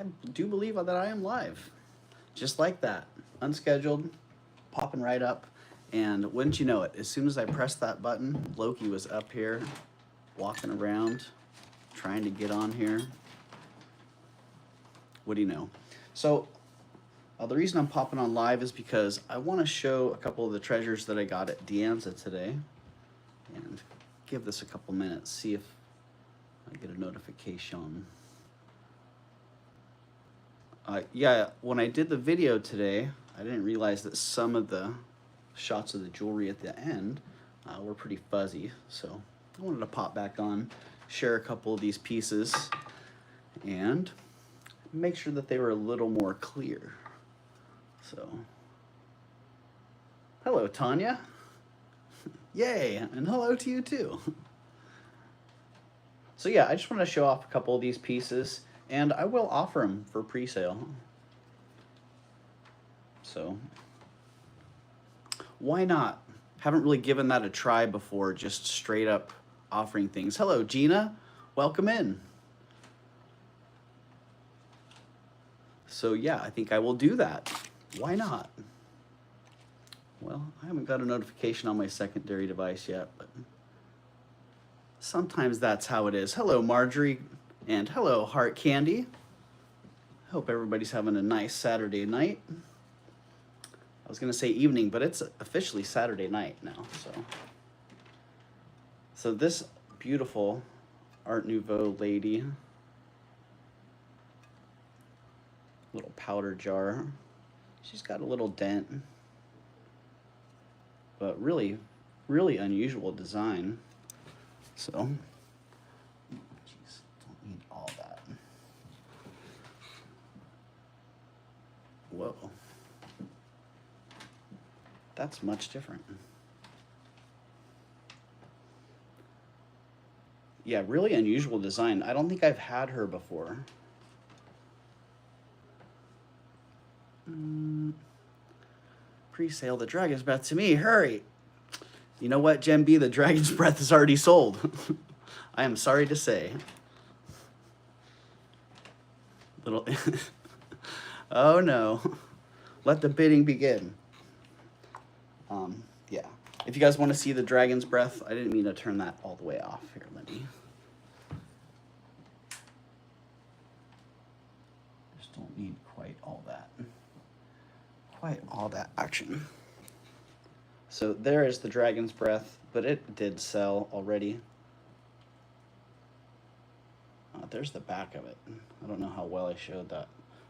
I do believe that I am live. Just like that. Unscheduled, popping right up. And wouldn't you know it, as soon as I pressed that button, Loki was up here, walking around, trying to get on here. What do you know? So, the reason I'm popping on live is because I want to show a couple of the treasures that I got at Deanza today. And give this a couple minutes, see if I get a notification. Yeah, when I did the video today, I didn't realize that some of the shots of the jewelry at the end were pretty fuzzy. So I wanted to pop back on, share a couple of these pieces, and make sure that they were a little more clear. So, hello, Tanya. Yay, and hello to you too. So yeah, I just want to show off a couple of these pieces, and I will offer them for pre-sale. So, why not? Haven't really given that a try before, just straight up offering things. Hello, Gina. Welcome in. So yeah, I think I will do that. Why not? Well, I haven't got a notification on my secondary device yet, but sometimes that's how it is. Hello, Marjorie, and hello, Heart Candy. Hope everybody's having a nice Saturday night. I was gonna say evening, but it's officially Saturday night now. So this beautiful Art Nouveau lady, little powder jar. She's got a little dent, but really, really unusual design. So, geez, don't need all that. Whoa. That's much different. Yeah, really unusual design. I don't think I've had her before. Pre-sale the Dragon's Breath to me. Hurry. You know what, Gem B? The Dragon's Breath is already sold. I am sorry to say. Little. Oh no. Let the bidding begin. Yeah. If you guys want to see the Dragon's Breath, I didn't mean to turn that all the way off. Here, let me. Just don't need quite all that. Quite all that action. So there is the Dragon's Breath, but it did sell already. There's the back of it. I don't know how well I showed that,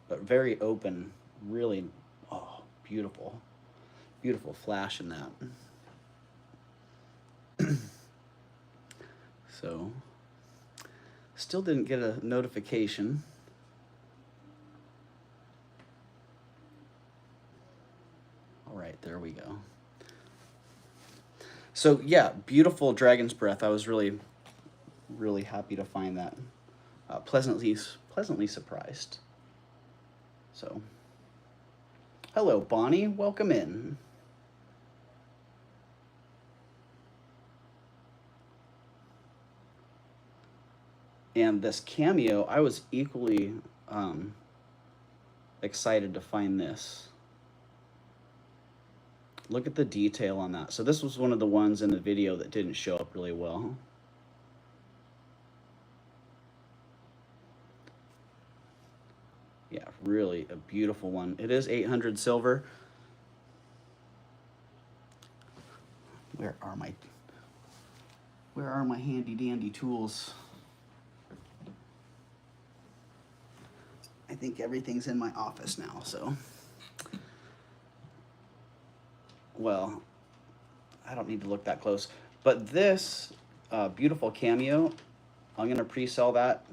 but very open, really, oh, beautiful. Beautiful flash in that. So, still didn't get a notification. All right, there we go. So yeah, beautiful Dragon's Breath. I was really, really happy to find that. Pleasantly surprised. So, hello, Bonnie. Welcome in. And this cameo, I was equally excited to find this. Look at the detail on that. So this was one of the ones in the video that didn't show up really well. Yeah, really a beautiful one. It is 800 silver. Where are my handy dandy tools? I think everything's in my office now, so. Well, I don't need to look that close. But this beautiful cameo, I'm gonna pre-sell that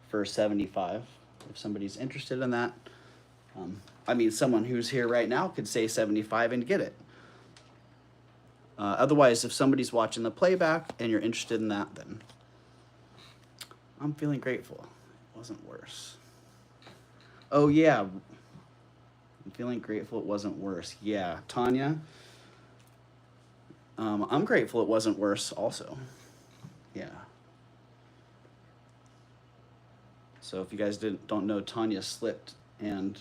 for $75. If somebody's interested in that. I mean, someone who's here right now could say $75 and get it. Otherwise, if somebody's watching the playback and you're interested in that, then I'm feeling grateful. It wasn't worse. Oh yeah, I'm feeling grateful it wasn't worse. Yeah, Tanya, I'm grateful it wasn't worse also. Yeah. So if you guys don't know, Tanya slipped and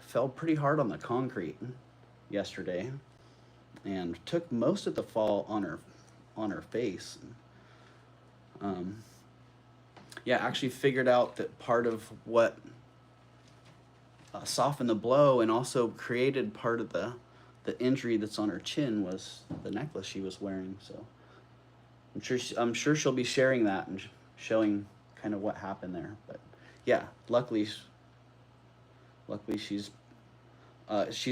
fell pretty hard on the concrete yesterday, and took most of the fall on her face. Yeah, actually figured out that part of what softened the blow and also created part of the injury that's on her chin was the necklace she was wearing. So I'm sure she'll be sharing that and showing kind of what happened there. But yeah, luckily she's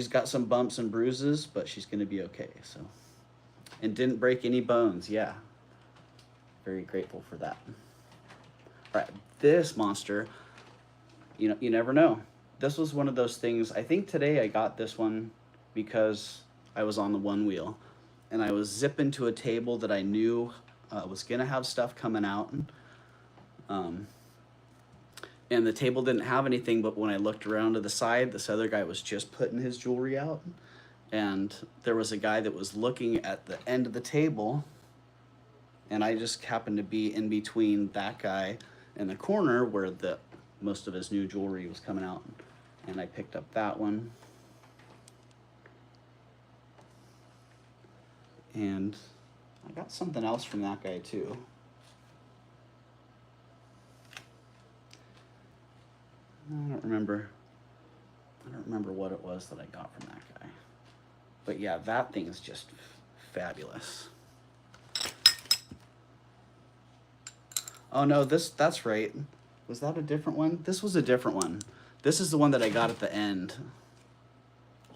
got some bumps and bruises, but she's going to be okay. So, and didn't break any bones. Yeah, very grateful for that. All right, this monster, you never know. This was one of those things. I think today I got this one because I was on the one wheel and I was zipping to a table that I knew was gonna have stuff coming out. And the table didn't have anything, but when I looked around to the side, this other guy was just putting his jewelry out. And there was a guy that was looking at the end of the table, and I just happened to be in between that guy and the corner where most of his new jewelry was coming out. And I picked up that one. And I got something else from that guy too. I don't remember what it was that I got from that guy. But yeah, that thing is just fabulous. Oh no, that's right. Was that a different one? This was a different one. This is the one that I got at the end.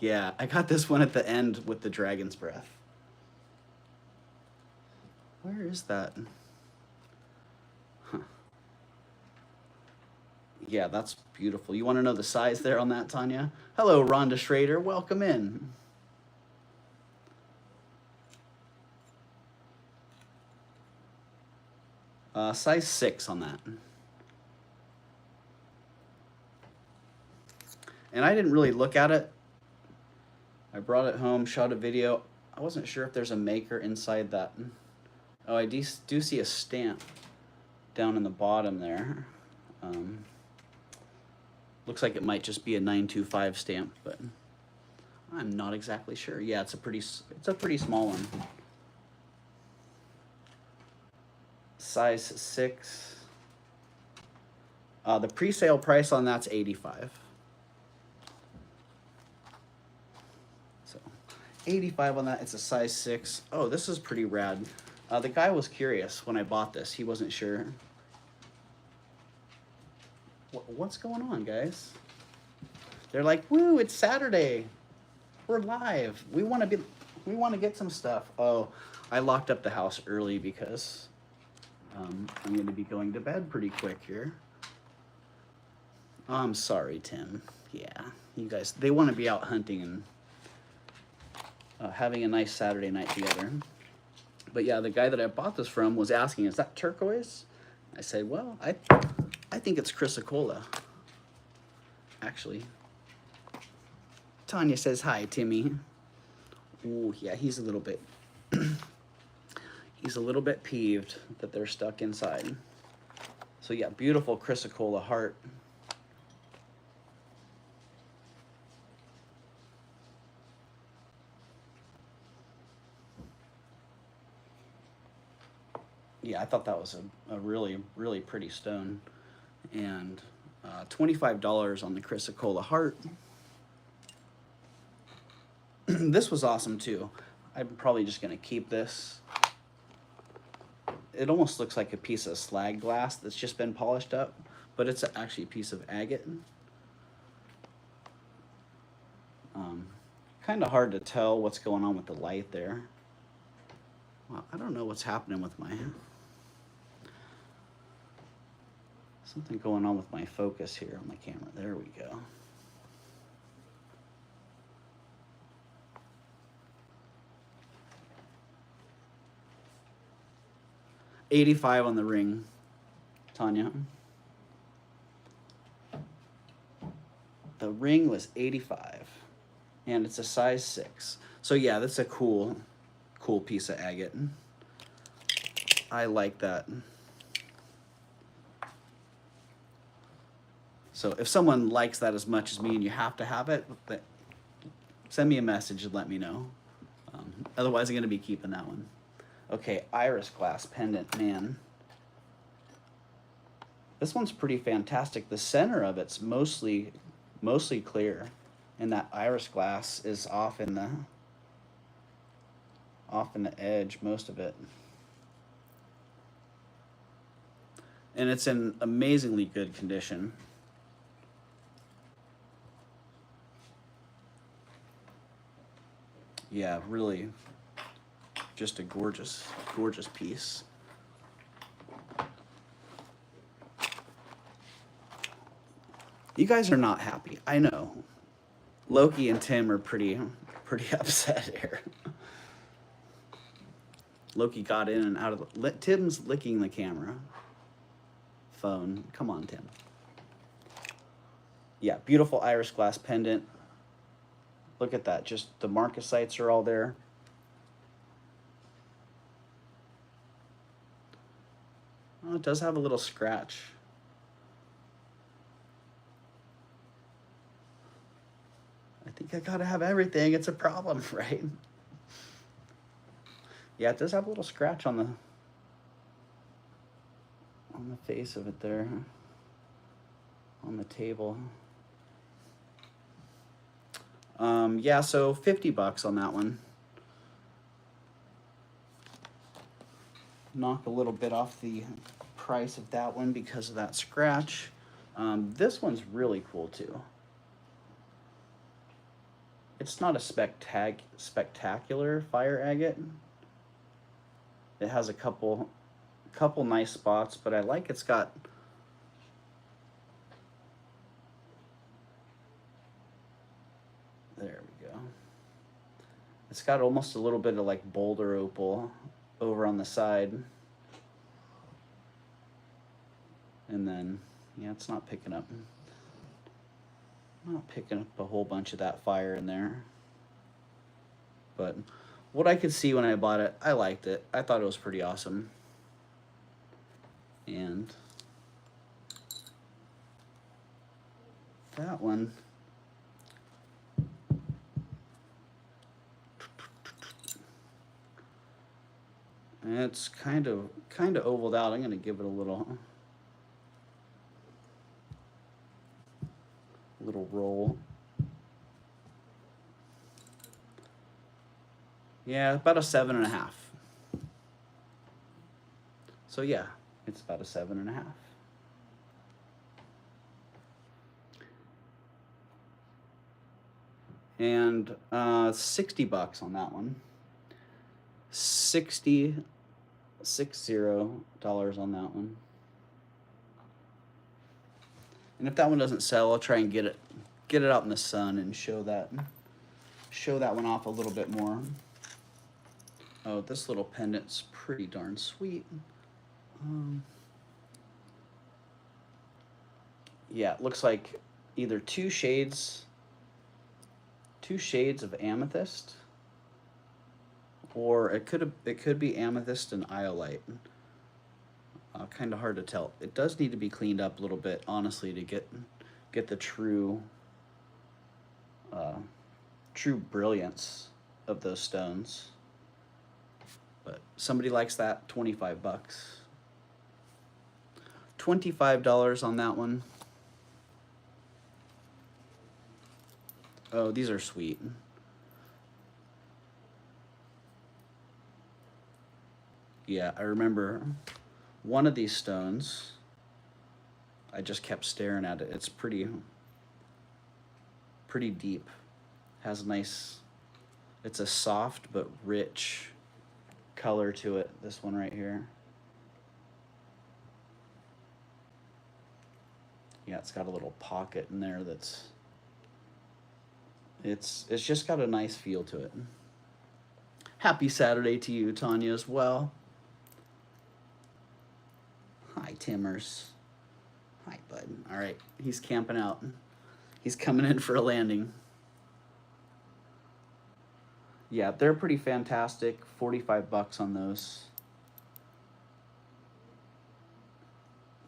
Yeah, I got this one at the end with the dragon's breath. Where is that? Huh. Yeah, that's beautiful. You want to know the size there on that, Tanya? Hello, Rhonda Schrader. Welcome in. Size 6 on that. And I didn't really look at it. I brought it home, shot a video. I wasn't sure if there's a maker inside that. Oh, I do see a stamp down in the bottom there. Looks like it might just be a 925 stamp, but I'm not exactly sure. Yeah, it's a pretty small one. Size 6. The pre-sale price on that's $85. So, $85 on that. It's a size 6. Oh, this is pretty rad. The guy was curious when I bought this. He wasn't sure. What's going on, guys? They're like, "Woo! It's Saturday. We're live. We want to get some stuff." Oh, I locked up the house early because I'm going to be going to bed pretty quick here. I'm sorry, Tim. Yeah, you guys, they want to be out hunting and having a nice Saturday night together. But yeah, the guy that I bought this from was asking, "Is that turquoise?" I said, "Well, I think it's chrysocolla, actually." Tanya says hi, Timmy. Ooh, yeah, he's a little bit peeved that they're stuck inside. So yeah, beautiful chrysocolla heart. Yeah, I thought that was a really, really pretty stone. And $25 on the chrysocolla heart. This was awesome too. I'm probably just gonna keep this. It almost looks like a piece of slag glass that's just been polished up, but it's actually a piece of agate. Kind of hard to tell what's going on with the light there. Well, I don't know what's happening with my... Something going on with my focus here on the camera. There we go. $85 on the ring, Tanya. The ring was $85, and it's a size 6. So yeah, that's a cool piece of agate. I like that. So if someone likes that as much as me and you have to have it, send me a message and let me know. Otherwise, I'm going to be keeping that one. Okay, iris glass pendant, man. This one's pretty fantastic. The center of it's mostly clear, and that iris glass is off in the edge, most of it. And it's in amazingly good condition. Yeah, really just a gorgeous, gorgeous piece. You guys are not happy, I know. Loki and Tim are pretty upset here. Loki got in and out of the... Tim's licking the camera. Phone. Come on, Tim. Yeah, beautiful iris glass pendant. Look at that. Just the marcasites are all there. Oh, it does have a little scratch. I think I gotta have everything. It's a problem, right? Yeah, it does have a little scratch on the face of it there, on the table. Yeah, so 50 bucks on that one. Knock a little bit off the price of that one because of that scratch. This one's really cool too. It's not a spectacular fire agate. It has a couple nice spots, but I like it's got there we go. It's got almost a little bit of like boulder opal over on the side. And then, yeah, it's not picking up. I'm not picking up a whole bunch of that fire in there. But what I could see when I bought it, I liked it. I thought it was pretty awesome. And that one, it's kind of ovaled out. I'm going to give it a little roll. Yeah, about a 7.5. So yeah, it's about a 7.5. And 60 bucks on that one. $60 on that one. And if that one doesn't sell, I'll try and get it out in the sun and show that one off a little bit more. Oh, this little pendant's pretty darn sweet. Yeah, it looks like either two shades of amethyst, or it could be amethyst and iolite. Kind of hard to tell. It does need to be cleaned up a little bit, honestly, to get the true brilliance of those stones. But somebody likes that. 25 bucks. $25 on that one. Oh, these are sweet. Yeah, I remember one of these stones. I just kept staring at it. It's pretty deep. Has a nice, it's a soft but rich color to it. This one right here. Yeah, it's got a little pocket in there that's, it's just got a nice feel to it. Happy Saturday to you, Tanya, as well. Hi, Timmers. Hi, bud. All right, he's camping out. He's coming in for a landing. Yeah, they're pretty fantastic. 45 bucks on those.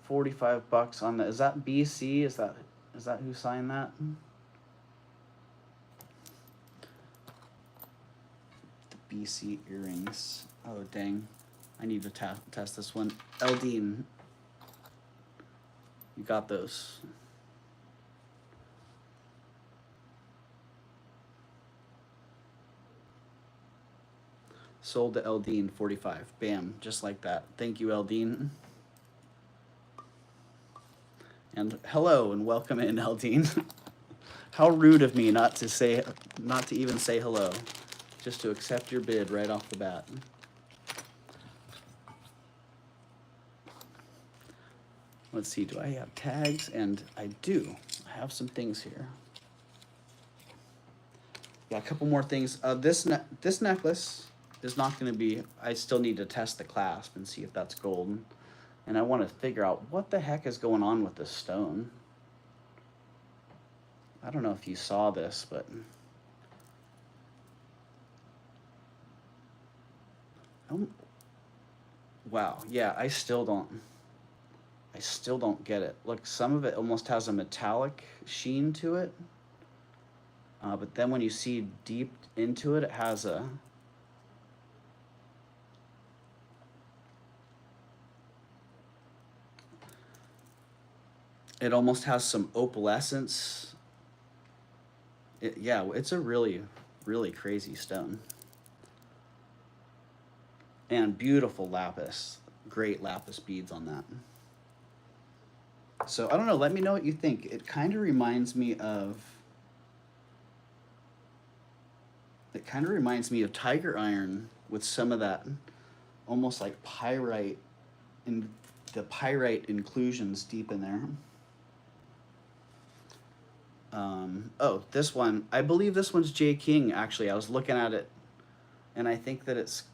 45 bucks on the, is that BC? Is that Is that who signed that? The BC earrings. Oh, dang. I need to test this one. Eldine. You got those. Sold to Eldine, 45. Bam, just like that. Thank you, Eldine. And hello and welcome in, Eldine. How rude of me not to even say hello, just to accept your bid right off the bat. Let's see, do I have tags? And I do. I have some things here. Got a couple more things. This necklace is not going to be, I still need to test the clasp and see if that's gold. And I want to figure out what the heck is going on with this stone. I don't know if you saw this, but wow, yeah, I still don't get it. Look, some of it almost has a metallic sheen to it. But then when you see deep into it, it has a... It almost has some opalescence. Yeah, it's a really, really crazy stone. And beautiful lapis. Great lapis beads on that. So, I don't know, let me know what you think. It kind of reminds me of... tiger iron with some of that almost like pyrite, and the pyrite inclusions deep in there. Oh, this one, I believe this one's J. King, actually. I was looking at it, and I think that it's...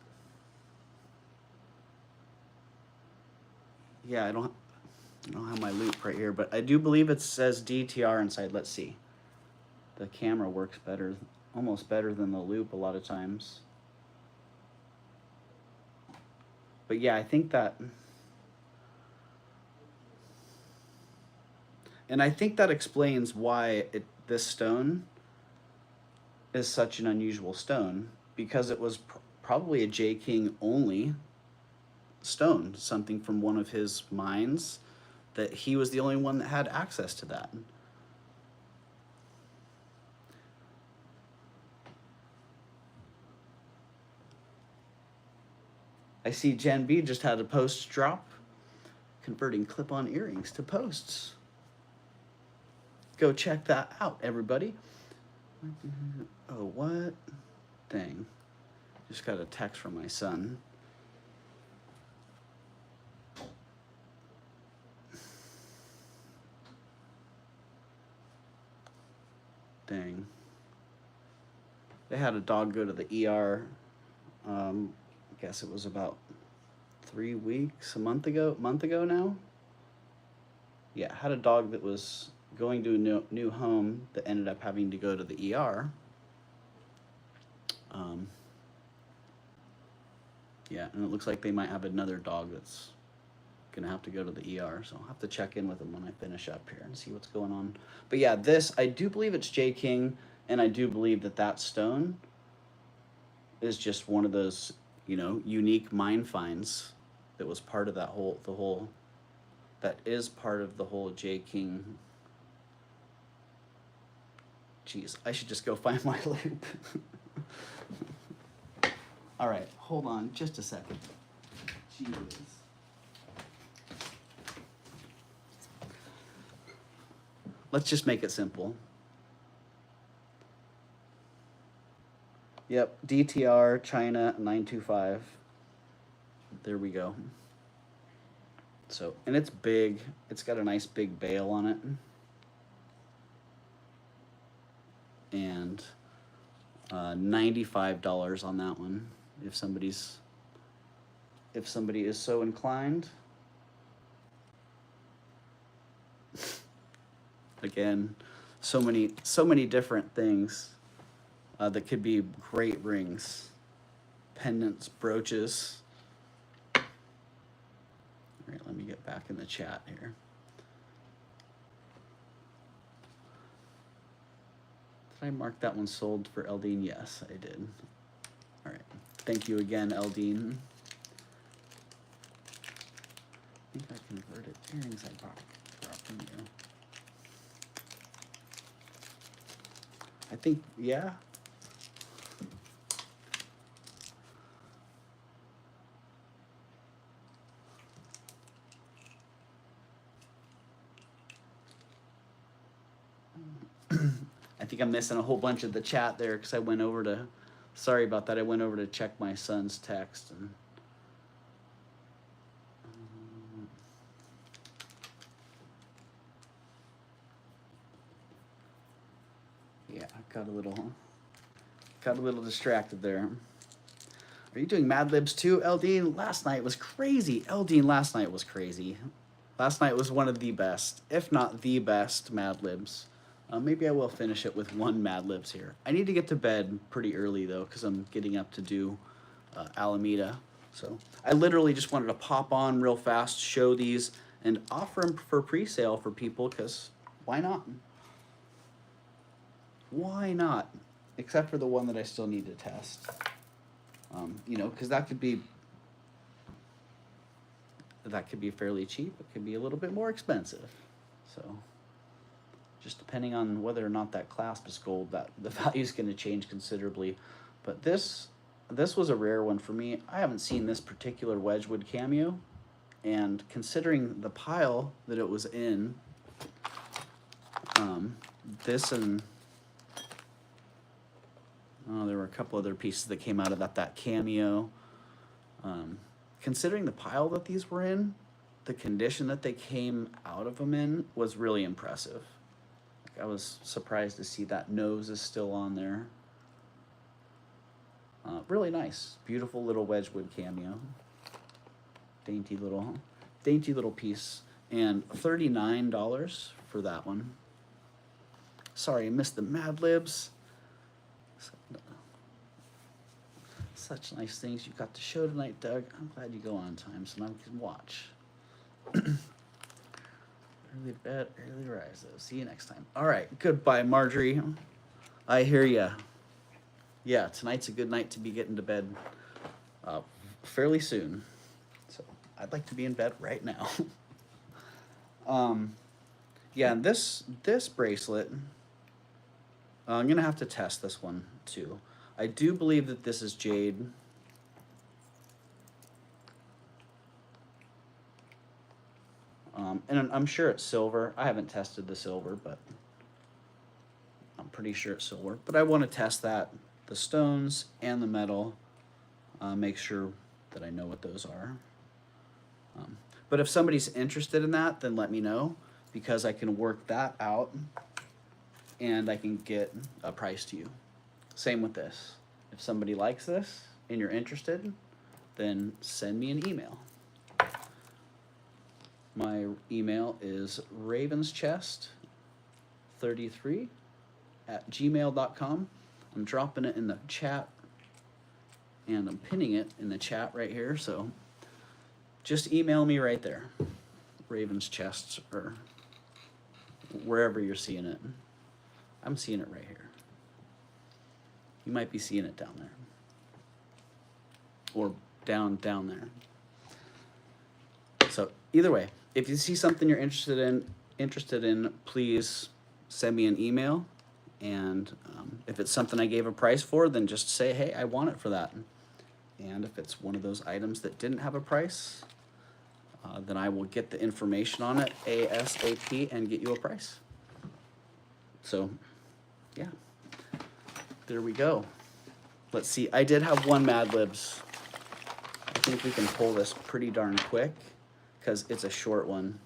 Yeah, I don't have my loop right here, but I do believe it says DTR inside. Let's see. The camera works better, almost better than the loop a lot of times. But yeah, I think that... And I think that explains why this stone is such an unusual stone, because it was probably a J. King only stone, something from one of his mines, that he was the only one that had access to that. I see Jen B just had a post drop, converting clip-on earrings to posts. Go check that out, everybody. Oh, what? Dang. Just got a text from my son. Dang. They had a dog go to the ER. I guess it was about 3 weeks, a month ago now. Yeah, had a dog that was going to a new home that ended up having to go to the ER. Yeah, and it looks like they might have another dog that's gonna have to go to the ER, so I'll have to check in with them when I finish up here and see what's going on. But yeah, this, I do believe it's J. King, and I do believe that that stone is just one of those, you know, unique mine finds that was part of that whole, that is part of the whole J. King. Jeez, I should just go find my loop. All right, hold on just a second. Jeez. Let's just make it simple. Yep, DTR China 925. There we go. So, and it's big. It's got a nice big bail on it. And $95 on that one, if somebody is so inclined. Again, so many different things that could be great rings, pendants, brooches. All right, let me get back in the chat here. Did I mark that one sold for Eldine? Yes, I did. All right. Thank you again, Eldine. I think I converted earrings I bought from you. I think, yeah. I think I'm missing a whole bunch of the chat there because I went over to, sorry about that, I went over to check my son's text. And yeah, I got a little distracted there. Are you doing Mad Libs too, Eldine? Last night was crazy. Eldine, last night was crazy. Last night was one of the best, if not the best, Mad Libs. Maybe I will finish it with one Mad Libs here. I need to get to bed pretty early, though, because I'm getting up to do Alameda. So I literally just wanted to pop on real fast, show these, and offer them for pre-sale for people, because why not? Why not? Except for the one that I still need to test. You know, because that could be fairly cheap. It could be a little bit more expensive. So just depending on whether or not that clasp is gold, that the value is going to change considerably. But this was a rare one for me. I haven't seen this particular Wedgwood cameo, and considering the pile that it was in, this and there were a couple other pieces that came out of that cameo. Considering the pile that these were in, the condition that they came out of them in was really impressive. Like, I was surprised to see that nose is still on there. Really nice, beautiful little Wedgwood cameo. Dainty little piece, and $39 for that one. Sorry, I missed the Mad Libs. Such nice things you got to show tonight, Doug. I'm glad you go on time so now we can watch. Early bed, early rise, though. See you next time. All right, goodbye, Marjorie. I hear ya. Yeah, tonight's a good night to be getting to bed fairly soon. So I'd like to be in bed right now. Yeah, and this bracelet, I'm gonna have to test this one too. I do believe that this is jade. And I'm sure it's silver. I haven't tested the silver, but I'm pretty sure it's silver. But I want to test that, the stones and the metal, make sure that I know what those are. But if somebody's interested in that, then let me know, because I can work that out and I can get a price to you. Same with this. If somebody likes this and you're interested, then send me an email. My email is ravenschest33@gmail.com. I'm dropping it in the chat, and I'm pinning it in the chat right here, so just email me right there. Ravenschest, or wherever you're seeing it. I'm seeing it right here. You might be seeing it down there. Or down there. So either way, if you see something you're interested in, please send me an email. And if it's something I gave a price for, then just say, hey, I want it for that. And if it's one of those items that didn't have a price, then I will get the information on it ASAP and get you a price. So, yeah. There we go. Let's see. I did have one Mad Libs. I think we can pull this pretty darn quick because it's a short one.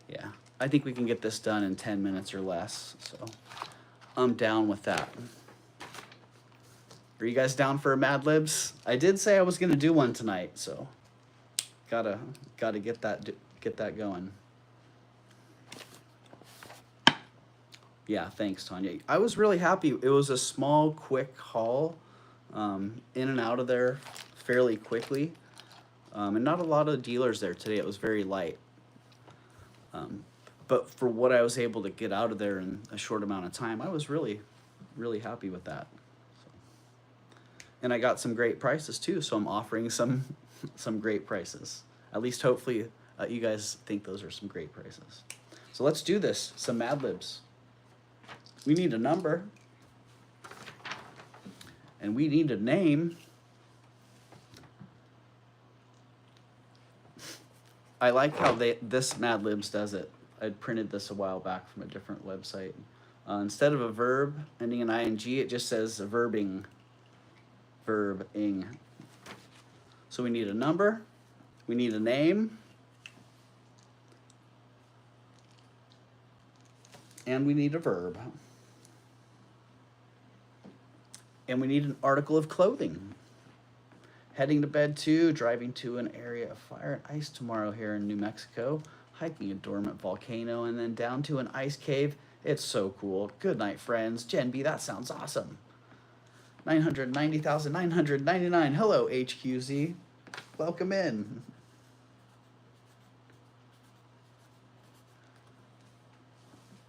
Yeah, I think we can get this done in 10 minutes or less. So I'm down with that. Are you guys down for a Mad Libs? I did say I was gonna do one tonight, so gotta get that going. Yeah, thanks, Tanya. I was really happy. It was a small, quick haul, in and out of there fairly quickly, and not a lot of dealers there today. It was very light. But for what I was able to get out of there in a short amount of time, I was really, really happy with that. So, and I got some great prices too, so I'm offering some some great prices. At least hopefully you guys think those are some great prices. So let's do this, some Mad Libs. We need a number, and we need a name. I like how this Mad Libs does it. I printed this a while back from a different website. Instead of a verb ending in ing, it just says verbing. Verbing. So we need a number, we need a name, and we need a verb. And we need an article of clothing. Heading to bed too, driving to an area of fire and ice tomorrow here in New Mexico, hiking a dormant volcano, and then down to an ice cave. It's so cool. Good night, friends. Gen B, that sounds awesome. 990,999. Hello, HQZ. Welcome in.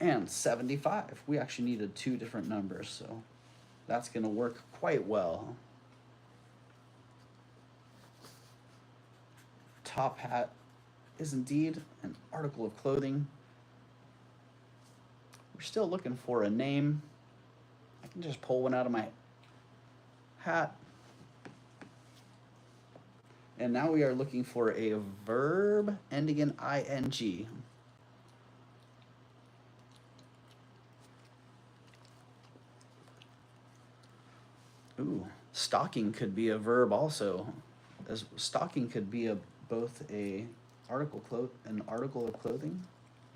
And 75. We actually needed 2 different numbers, so that's going to work quite well. Top hat is indeed an article of clothing. We're still looking for a name. I can just pull one out of my hat. And now we are looking for a verb ending in ing. Ooh, stocking could be a verb also. As stocking could be both an article of clothing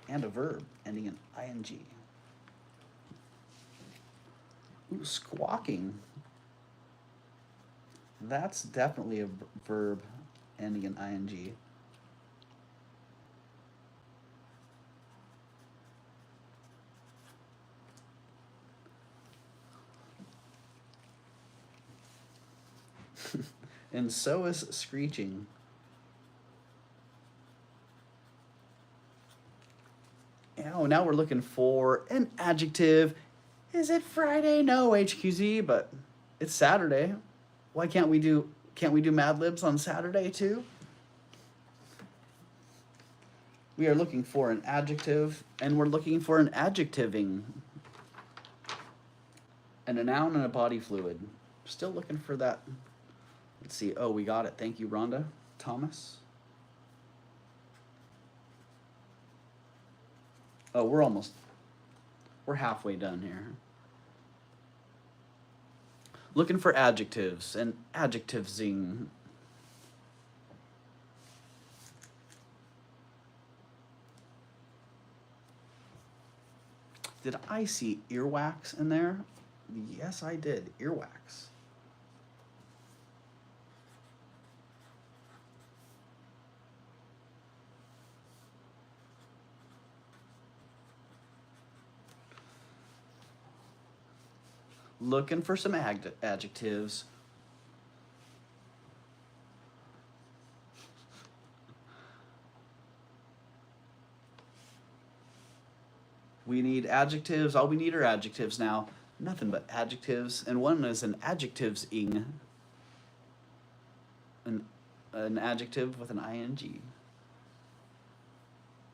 and a verb ending in ing. Ooh, squawking. That's definitely a verb ending in ing. And so is screeching. Oh, now we're looking for an adjective. Is it Friday? No, HQZ, but it's Saturday. Why can't we do Mad Libs on Saturday too? We are looking for an adjective, and we're looking for an adjectiving. And a noun and a body fluid. Still looking for that. Let's see. Oh, we got it. Thank you, Rhonda Thomas. Oh, we're halfway done here. Looking for adjectives and adjectivesing. Did I see earwax in there? Yes, I did. Earwax. Looking for some adjectives. We need adjectives. All we need are adjectives now. Nothing but adjectives. And one is an adjectives-ing. An adjective with an ing.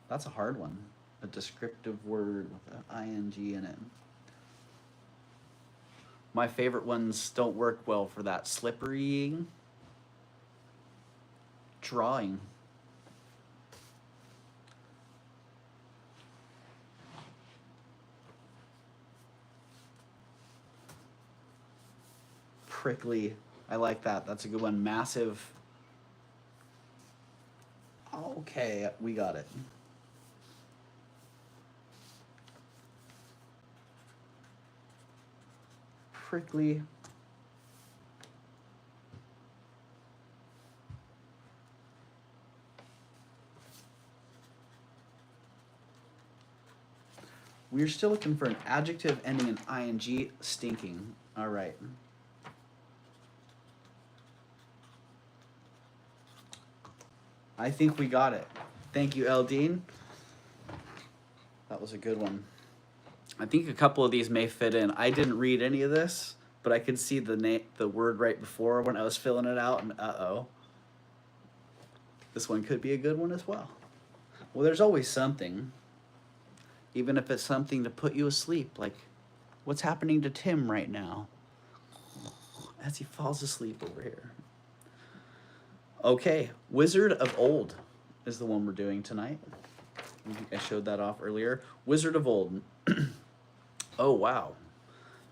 That's a hard one. A descriptive word with an ing in it. My favorite ones don't work well for that. Slipperying. Drawing. Prickly. I like that. That's a good one. Massive. Okay, we got it. Prickly. We're still looking for an adjective ending in ing. Stinking. All right. I think we got it. Thank you, Eldine. That was a good one. I think a couple of these may fit in. I didn't read any of this, but I could see the word right before when I was filling it out, and uh-oh. This one could be a good one as well. Well, there's always something, even if it's something to put you asleep, like what's happening to Tim right now as he falls asleep over here. Okay, Wizard of Old is the one we're doing tonight. I think I showed that off earlier. Wizard of Old. Oh, wow.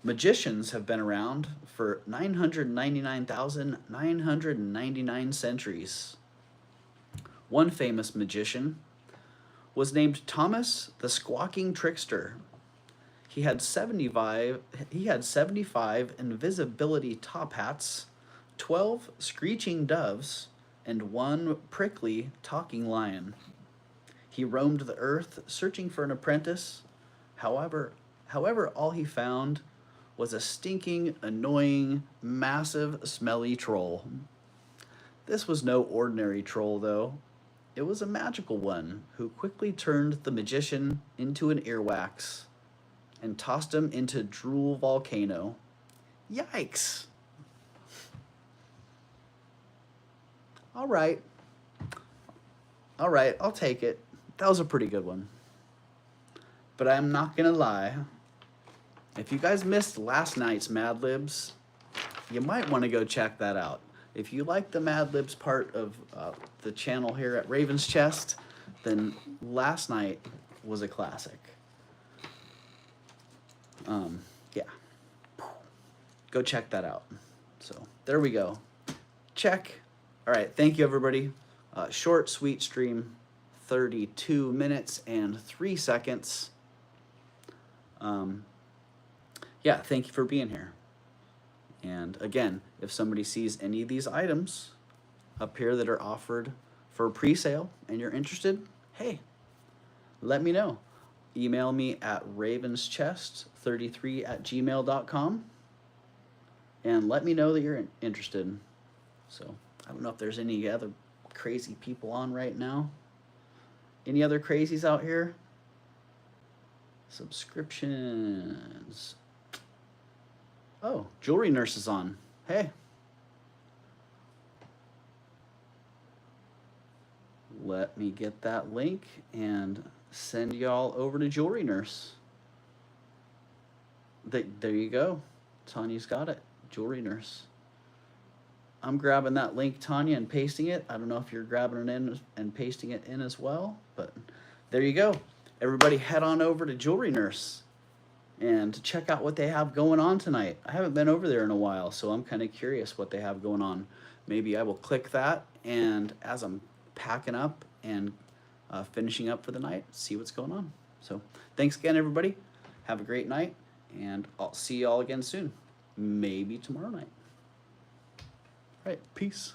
Magicians have been around for 999,999 centuries. One famous magician was named Thomas the Squawking Trickster. He had 75 invisibility top hats, 12 screeching doves, and 1 prickly talking lion. He roamed the earth searching for an apprentice. However, all he found was a stinking, annoying, massive, smelly troll. This was no ordinary troll, though. It was a magical one who quickly turned the magician into an earwax and tossed him into Drool Volcano. Yikes! All right, I'll take it. That was a pretty good one. But I'm not gonna lie. If you guys missed last night's Mad Libs, you might want to go check that out. If you like the Mad Libs part of the channel here at Ravenschest, then last night was a classic. Yeah. Go check that out. So there we go. Check. All right. Thank you, everybody. Short, sweet stream. 32 minutes and 3 seconds. Yeah, thank you for being here. And again, if somebody sees any of these items up here that are offered for pre-sale and you're interested, hey, let me know. Email me at ravenschest33@gmail.com and let me know that you're interested. So I don't know if there's any other crazy people on right now. Any other crazies out here? Subscriptions. Oh, Jewelry Nurse is on. Hey. Let me get that link and send y'all over to Jewelry Nurse. There you go. Tanya's got it. Jewelry Nurse. I'm grabbing that link, Tanya, and pasting it. I don't know if you're grabbing it in and pasting it in as well, but there you go. Everybody head on over to Jewelry Nurse and check out what they have going on tonight. I haven't been over there in a while, so I'm kind of curious what they have going on. Maybe I will click that, and as I'm packing up and finishing up for the night, see what's going on. So thanks again, everybody. Have a great night, and I'll see you all again soon. Maybe tomorrow night. All right, peace.